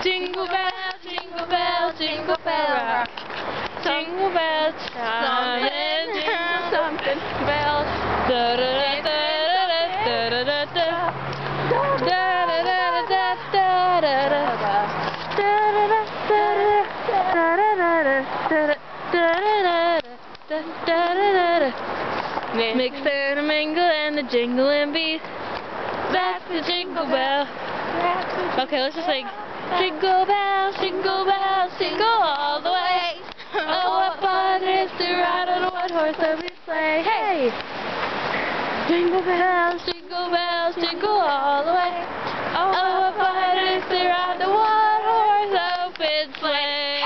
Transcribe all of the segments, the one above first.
Jingle bells, jingle bells, jingle bells. Jingle bells, something, jingle something bells. Da da da da da da da da. Da da da da da da da. Da da da da da da. Mix and a mingle and the jingling beat. That's the jingle bell. Okay, let's just sing. Jingle bells, jingle bells, jingle all the way. Oh, what fun it is to ride on a one-horse open sleigh. Hey! Jingle bells, jingle all the way. Oh, what fun it is to ride the one-horse open sleigh.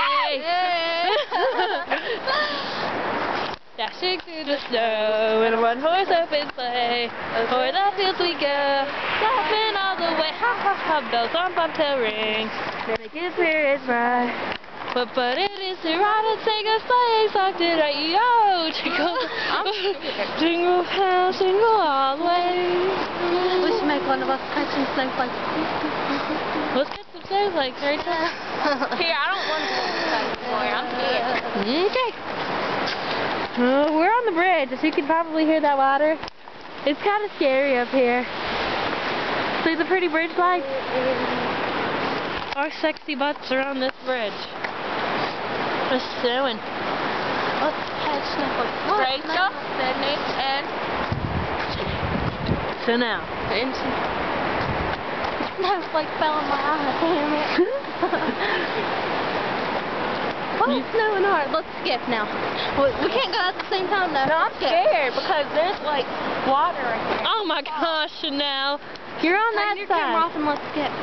Dashing through the snow in a one-horse open sleigh. O'er the fields we go, laughing all the way. Ha ha ha, bells on bobtail ring. They give spirits bright. What fun it is to ride and sing a sleighing song tonight. Yo, jingle, jingle bells, jingle all the way. We should make one of us catching snowflakes. Let's get some snowflakes right now. Here, I don't want to do anymore. I'm scared. Okay. We're on the bridge, as you can probably hear that water. It's kind of scary up here. See the pretty bridge lights? Our sexy butts are on this bridge. Just snowing. Let's catch snowflakes. Rachel, Sydney, and... So now. Snowflake fell in my eye. Damn it. Oh, it's snowing hard. Let's skip now. We can't go at the same time though. No, I'm scared because there's like water right here. Oh my gosh, Chanel. You're on that Turn your side. camera off and let's skip.